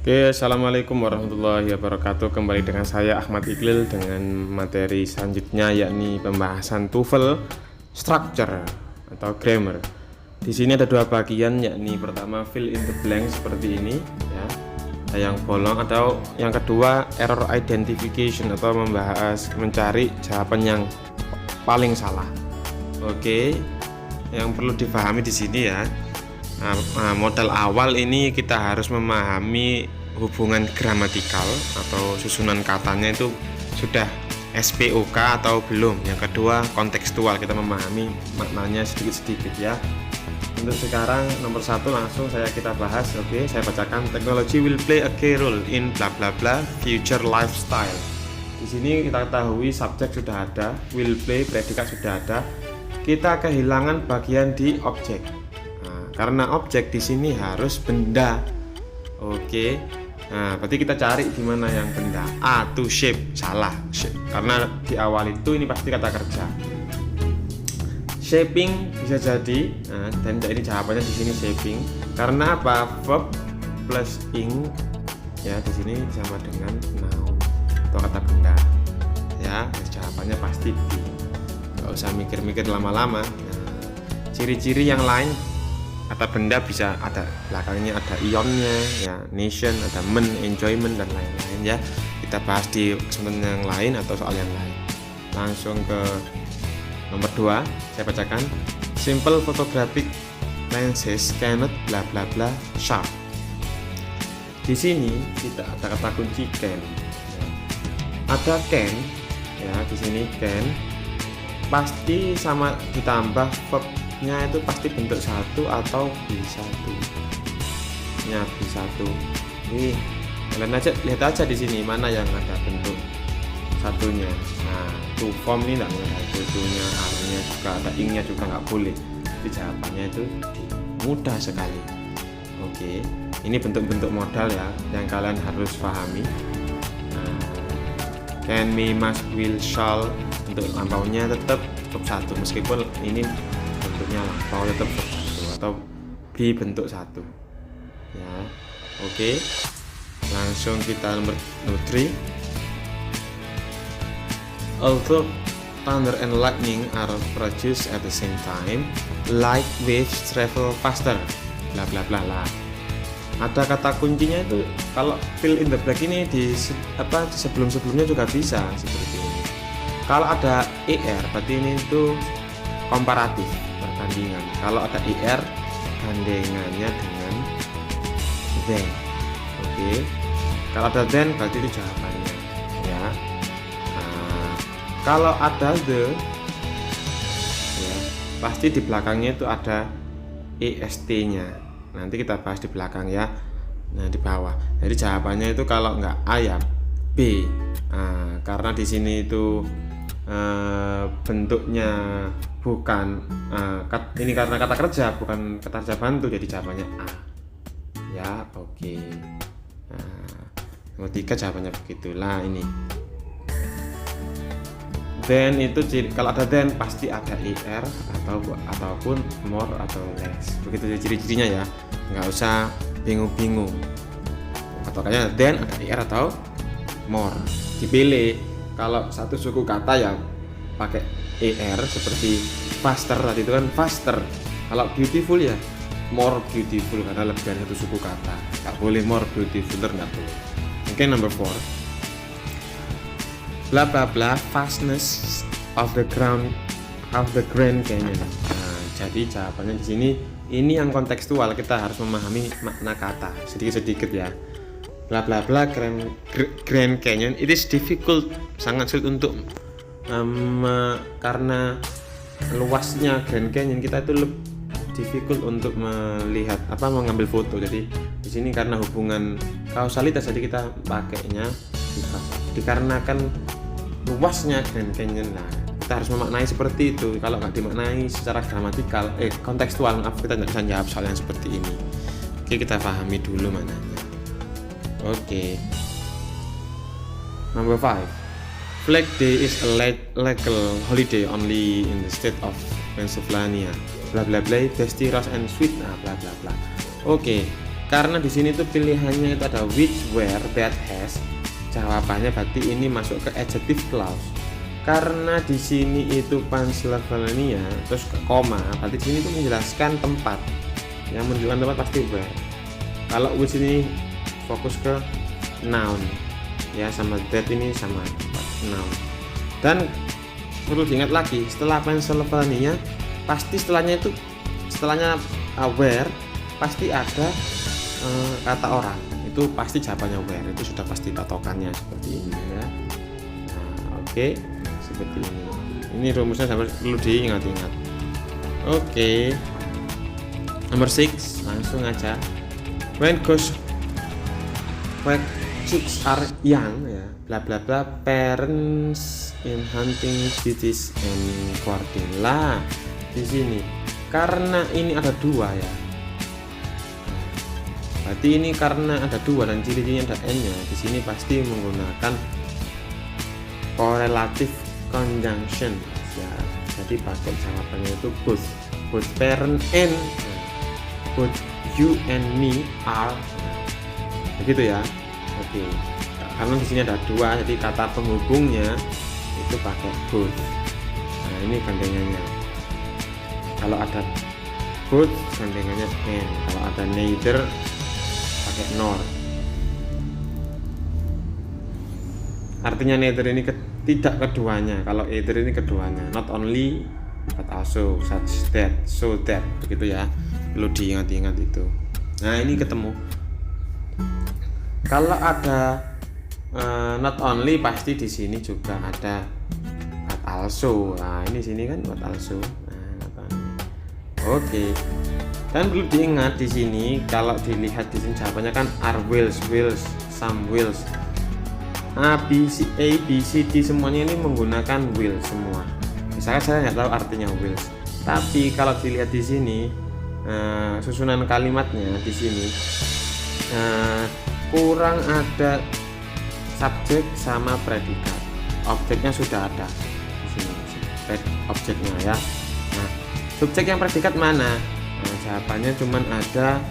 Oke, assalamualaikum warahmatullahi wabarakatuh. Kembali dengan saya Ahmad Iqlil dengan materi selanjutnya yakni pembahasan TOEFL structure atau grammar. Di sini ada dua bagian, yakni pertama fill in the blank seperti ini ya, yang bolong, atau yang kedua error identification atau membahas mencari jawaban yang paling salah. Oke, yang perlu dipahami di sini ya. Modal awal ini kita harus memahami hubungan gramatikal atau susunan katanya itu sudah SPOK atau belum. Yang kedua kontekstual, kita memahami maknanya sedikit-sedikit ya. Untuk sekarang nomor satu langsung kita bahas. Oke, saya bacakan. Technology will play a key role in bla bla bla future lifestyle. Di sini kita ketahui subjek sudah ada, will play predikat sudah ada. Kita kehilangan bagian di objek. Karena objek di sini harus benda. Oke. Nah, berarti kita cari di mana yang benda. A to shape, salah. Karena di awal itu ini pasti kata kerja. Shaping bisa jadi, dan ini jawabannya di sini shaping. Karena apa? Verb plus ing ya, di sini sama dengan noun atau kata benda. Ya, jawabannya pasti B. Gak usah mikir-mikir lama-lama. Ciri-ciri yang lain kata benda bisa ada belakangnya ada ionnya ya, nation, ada men, enjoyment dan lain-lain ya. Kita bahas di kesempatan yang lain atau soal yang lain. Langsung ke nomor 2, saya bacakan. Simple photographic lenses cannot bla bla bla sharp. Di sini kita ada kata kunci can. Ada can ya, di sini can pasti sama ditambah verb itu pasti bentuk satu atau B1 ya, B1. Kalian lihat aja di sini mana yang ada bentuk satunya. Nah, to form ini enggak ada tutunya, artinya juga ada ingnya juga nggak boleh. Jadi jawabannya itu mudah sekali. Oke, ini bentuk-bentuk modal ya yang kalian harus pahami. Can, may, must, will, shall, untuk lampaunya tetap satu meskipun ini bentuknya lampau tetap satu atau B bentuk satu ya. Oke, langsung kita nomor 3. Although thunder and lightning are produced at the same time, light waves travel faster bla bla bla lah. Ada kata kuncinya itu kalau fill in the blank ini di sebelum-sebelumnya juga bisa seperti ini. Kalau ada ER berarti ini itu komparatif, perbandingan. Kalau ada IR bandingannya dengan then. Oke. Kalau ada then berarti itu jawabannya ya. Kalau ada the ya, pasti di belakangnya itu ada EST-nya. Nanti kita bahas di belakang ya. Nah, di bawah. Jadi jawabannya itu kalau enggak A ya B. Karena di sini itu bentuknya bukan ini karena kata kerja bukan kata kerja bantu, jadi jawabannya A ya. Oke. Nomor 3 jawabannya begitulah ini. Then itu kalau ada then pasti ada er ataupun more atau less, begitu ciri-cirinya ya, nggak usah bingung-bingung. Atau kayaknya then ada er atau more, dipilih. Kalau satu suku kata ya pakai er seperti faster tadi itu kan faster. Kalau beautiful ya more beautiful karena lebih dari satu suku kata. Nggak boleh more beautiful, nggak boleh. Oke, number 4. Bla bla bla vastness of the Grand Canyon. Nah, jadi jawabannya di sini ini yang kontekstual, kita harus memahami makna kata sedikit-sedikit ya. Bla bla bla Grand Canyon, it is difficult, sangat sulit untuk karena luasnya Grand Canyon kita itu lebih difficult untuk melihat mengambil foto. Jadi di sini karena hubungan kausalitas jadi kita pakainya dikarenakan luasnya Grand Canyon. Nah, kita harus memaknai seperti itu. Kalau nggak dimaknai secara gramatikal kontekstual, maaf, kita nggak bisa jawab soal yang seperti ini. Oke, kita pahami dulu maknanya. Oke. Number 5. Flag Day is a legal holiday only in the state of Pennsylvania. Bla bla bla, tasty, rich and sweet. Nah, bla bla bla. Oke. karena di sini tuh pilihannya itu ada which, where, that, has. Jawabannya berarti ini masuk ke adjective clause. Karena di sini itu Pennsylvania terus ke koma, berarti di sini tuh menjelaskan tempat. Yang menunjukkan tempat pasti where. Kalau which ini fokus ke noun ya, sama that ini sama tempat noun. Dan perlu diingat lagi, setelah Pennsylvania pasti setelahnya where pasti ada kata orang. Itu pasti jawabannya where, itu sudah pasti patokannya seperti ini ya. Nah, oke, seperti ini. Ini rumusnya perlu diingat-ingat. Oke. Nomor 6, langsung aja. When chicks are young ya, bla bla bla, parents in hunting duties and courting. Lah, di sini karena ini ada dua ya. Berarti ini karena ada dua dan ciri-cirinya ada n-nya. Di sini pasti menggunakan correlative conjunction ya. Jadi pakai jawabannya itu both parent and both you and me are. Begitu ya. Oke. Karena di sini ada dua, jadi kata penghubungnya itu pakai both. Nah, ini gandengannya. Kalau ada both gandengannya and. Kalau ada neither pakai nor. Artinya neither ini tidak keduanya. Kalau either ini keduanya. Not only but also, such that, so that. Begitu ya. Perlu diingat-ingat itu. Nah, ini ketemu. Kalau ada not only pasti di sini juga ada but also. Nah, ini sini kan but also. Nah, oke. Dan perlu diingat di sini kalau dilihat di sini jawabannya kan are wills, some wills. A, B, C, D semuanya ini menggunakan will semua. Misalkan saya nggak tahu artinya wills, tapi kalau dilihat di sini susunan kalimatnya di sini kurang ada subjek sama predikat. Objeknya sudah ada di sini, objeknya ya. Nah, subjek yang predikat mana? Nah, jawabannya cuman ada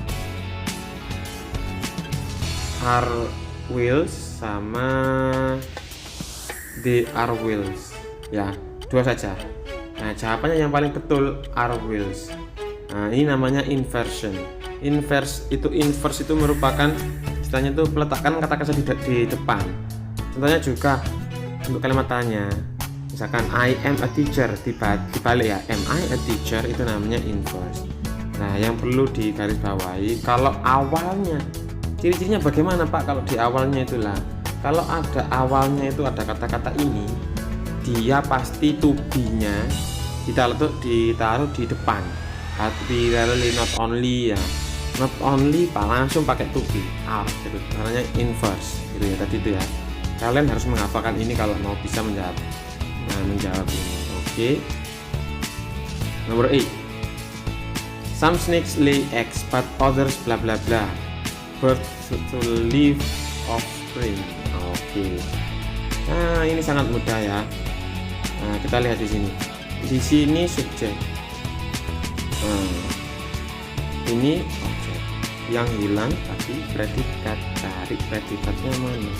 are wills sama they are wills ya, dua saja. Nah, jawabannya yang paling betul are wills. Nah, ini namanya inversion. Inverse itu merupakan istilahnya itu peletakan kata kerja di depan. Contohnya juga untuk kalimat tanya, misalkan I am a teacher, dibalik ya, am I a teacher, itu namanya inverse. Nah, yang perlu digarisbawahi kalau awalnya, ciri-cirinya bagaimana Pak kalau di awalnya itulah, kalau ada awalnya itu ada kata-kata ini, dia pasti to be-nya ditaruh di depan. Artinya not only ya, not only Pak, langsung pakai to be, are gitu, namanya inverse gitu ya tadi itu ya. Kalian harus menghafalkan ini kalau mau bisa menjawab ini. Oke. Nomor 8. Some snakes lay eggs, but others bla bla bla. Birds to live offspring. Oke. Nah, ini sangat mudah ya. Nah, kita lihat di sini. Di sini subjek. Ini objek. Yang hilang tapi predikat. Cari predikatnya mana?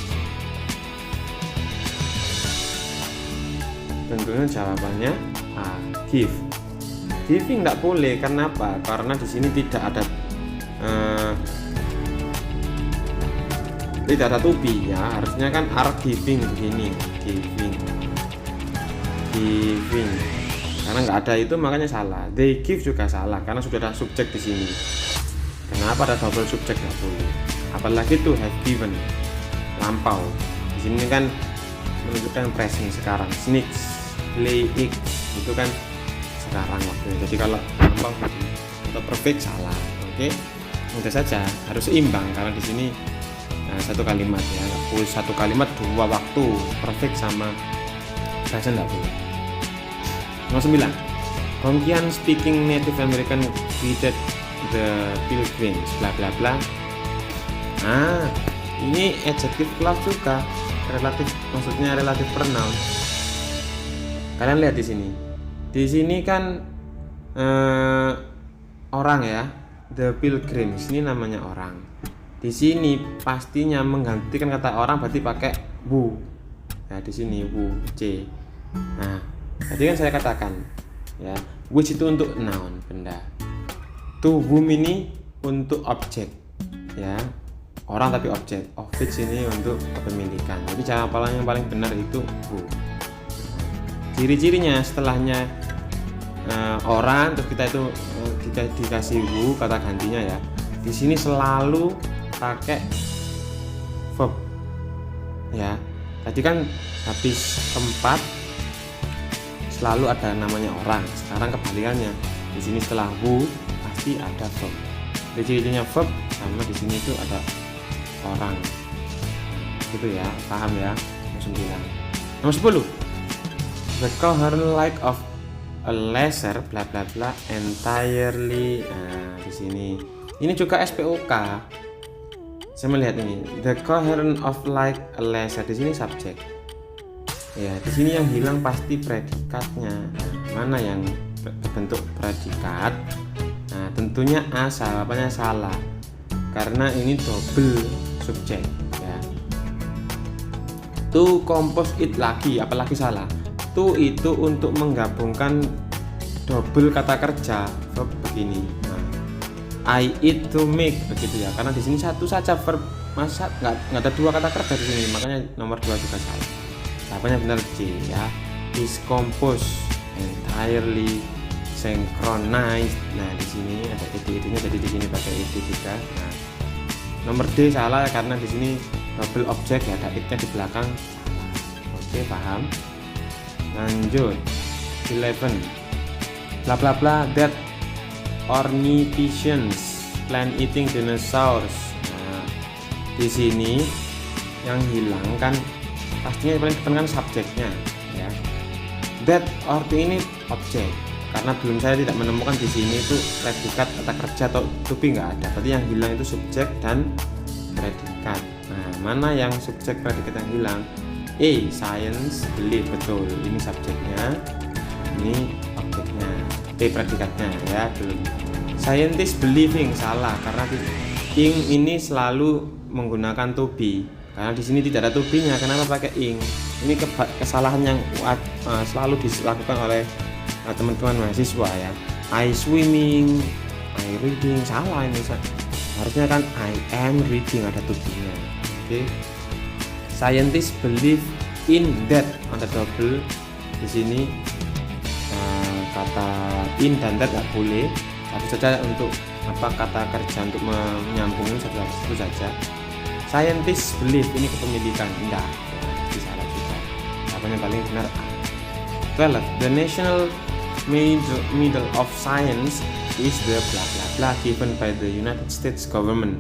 Tentunya jawabannya give. Giving nggak boleh, karena apa? Karena di sini tidak ada to be ya. Harusnya kan are giving begini, giving. Karena nggak ada itu makanya salah. They give juga salah karena sudah ada subjek di sini. Kenapa ada double subjek? Nggak boleh. Apalagi to have given, lampau. Di sini kan menunjukkan present sekarang. Snakes lay eggs itu kan sekarang waktunya. Jadi kalau lampau atau perfect salah. Oke, mudah saja, harus seimbang karena di sini satu kalimat ya, satu kalimat dua waktu, perfect sama present nggak boleh. Nomor 9. Ronquian speaking Native American greeted the pilgrims bla bla bla. Ini adjective clause juga, relatif, maksudnya relatif pronoun. Kalian lihat di sini. Di sini kan orang ya, The Pilgrims ini namanya orang. Di sini pastinya menggantikan kata orang berarti pakai who. Nah, di sini who, C. Nah, tadi kan saya katakan ya, which itu untuk noun, benda. To whom ini untuk objek. Ya. Orang tapi objek. Of which ini untuk kepemilikan. Jadi jawaban yang paling benar itu who. Ciri-cirinya setelahnya orang, terus kita itu dikasih who kata gantinya ya. Di sini selalu pakai verb ya. Tadi kan habis tempat selalu ada namanya orang. Sekarang kebalikannya, di sini setelah who pasti ada verb. Jadi ciri-cirinya verb sama di sini itu ada orang. Gitu ya, paham ya? Nomor 10. The coherent like of a laser bla bla bla entirely. Nah, di sini ini juga SPOK. Saya melihat ini, the coherent of like a laser, di sini subjek. Ya, di sini yang hilang pasti predikatnya. Nah, mana yang berbentuk predikat? Nah, tentunya A, jawabannya salah. Karena ini double subjek ya. To compose it lagi, apalagi salah. To itu untuk menggabungkan double kata kerja verb begini. Nah, I eat to make begitu ya. Karena di sini satu saja verb, masa nggak ada dua kata kerja di sini. Makanya nomor 2 juga salah. Jawabannya benar C ya. Is composed entirely synchronized. Nah, di sini ada ide-idenya, jadi di sini pakai ide juga. Nah, nomor D salah karena di sini double objek ya, ada it-nya di belakang. Oke, paham? Lanjut 11. Bla bla bla that ornithischians plant eating dinosaurs. Nah, di sini yang hilang kan pastinya paling depan kan subjeknya ya. That orti ini objek. Karena saya tidak menemukan di sini itu predikat kata kerja atau to be nggak ada. Berarti yang hilang itu subjek dan predikat. Nah, mana yang subjek predikat yang hilang? A, science, belief, betul. Ini subjeknya, ini objeknya. B, predikatnya ya, belum. Scientist believing salah karena ing ini selalu menggunakan to be. Karena di sini tidak ada to be-nya. Kenapa pakai ing? Ini kesalahan yang selalu dilakukan oleh teman-teman mahasiswa ya. I swimming, I reading, salah ini. Harusnya kan I am reading, ada to be-nya. Oke. Scientists believe in that, ada double di sini. Kata in dan that nggak boleh, satu saja untuk kata kerja untuk menyambungkan satu saja. Scientists believe ini kepemilikan, enggak, ya, salah juga. Apanya paling benar A. 12. The national medal of science is the bla bla bla given by the United States government.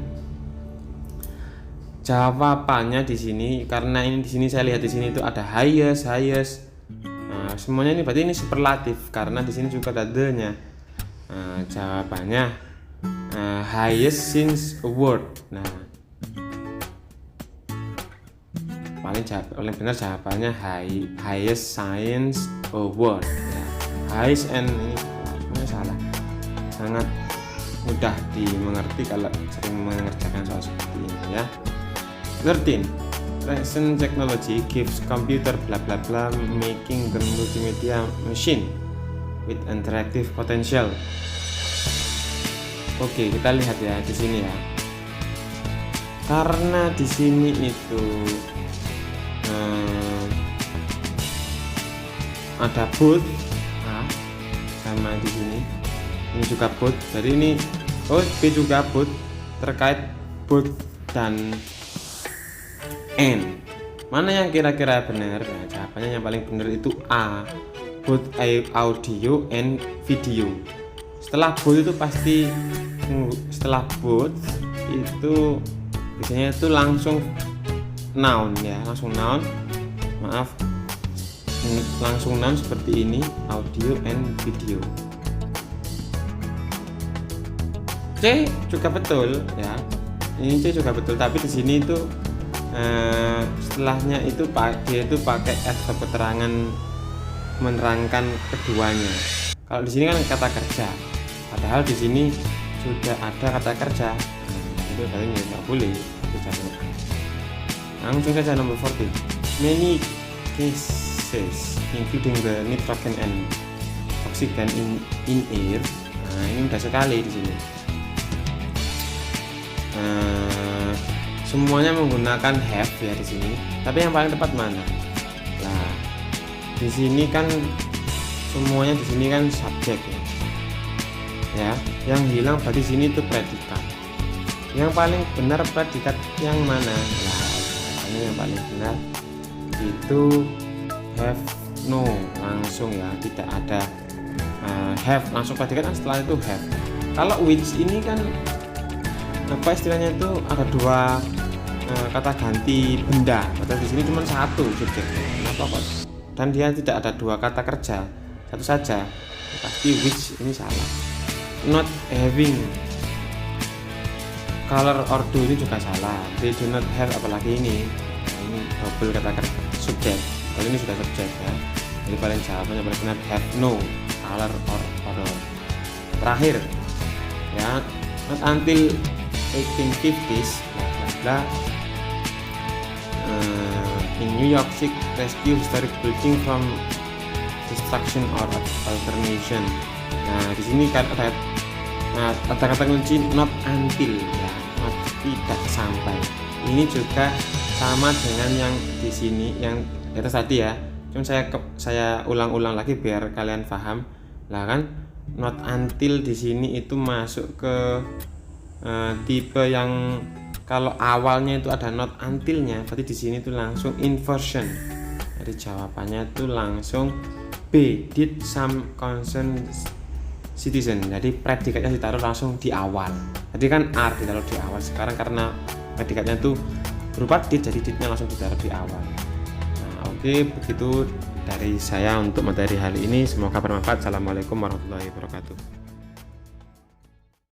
Jawabannya di sini karena ini di sini saya lihat di sini itu ada highest. Nah, semuanya ini berarti ini superlatif karena di sini juga ada the-nya. Nah, jawabannya highest since award. Nah, paling benar jawabannya highest science award. Ya. Highest and ini semuanya salah. Sangat mudah dimengerti kalau sering mengerjakan soal seperti ini ya. 13. Present technology gives computer bla bla bla making the multimedia machine with interactive potential. Oke, kita lihat ya di sini ya. Karena di sini itu ada both sama di sini. Ini juga both. Jadi ini B juga both terkait both dan N. Mana yang kira-kira benar? Nah, jawabannya yang paling benar itu A, both audio and video. Setelah both itu pasti, setelah both itu biasanya itu langsung noun ya, langsung noun. Maaf, langsung noun seperti ini, audio and video. C juga betul ya, ini C juga betul, tapi di sini itu setelahnya itu dia itu pakai adverb keterangan menerangkan keduanya. Kalau di sini kan kata kerja, padahal di sini sudah ada kata kerja, itu berarti nggak boleh itu jatuhnya. Langsung saja nomor 14. Many cases including the nitrogen and oxygen in air. Nah, ini mudah sekali di sini. Semuanya menggunakan have ya di sini. Tapi yang paling tepat mana? Nah, di sini kan semuanya di sini kan subjek ya. Ya, yang hilang berarti sini itu predikat. Yang paling benar predikat yang mana? Nah, ini yang paling benar itu have no, langsung ya, tidak ada have langsung predikat kan, setelah itu have. Kalau which ini kan apa istilahnya itu ada dua kata ganti benda, padahal di sini cuma satu subjeknya. Kenapa kok? Dan dia tidak ada dua kata kerja, satu saja. Pasti which ini salah. Not having color or do ini juga salah. They do not have, apalagi ini. Nah, ini double kata kerja subjek. Kalau ini sudah subjek ya. Jadi paling jawabannya paling benar have no color or odor. Terakhir ya, not until 1850s bla bla bla. In New York City rescue historic building from destruction or alternation. Nah, di sini kan ada kata kunci not until ya, not tidak sampai. Ini juga sama dengan yang di sini yang di atas tadi ya. Cuma saya ulang-ulang lagi biar kalian paham. Lah kan not until di sini itu masuk ke tipe yang kalau awalnya itu ada not until-nya, berarti di sini itu langsung inversion. Jadi jawabannya itu langsung B, did some concerned citizen. Jadi predikatnya ditaruh langsung di awal. Jadi kan are ditaruh di awal. Sekarang karena predikatnya itu berupa did, jadi didnya langsung ditaruh di awal. Nah, oke, begitu dari saya untuk materi hari ini. Semoga bermanfaat. Assalamualaikum warahmatullahi wabarakatuh.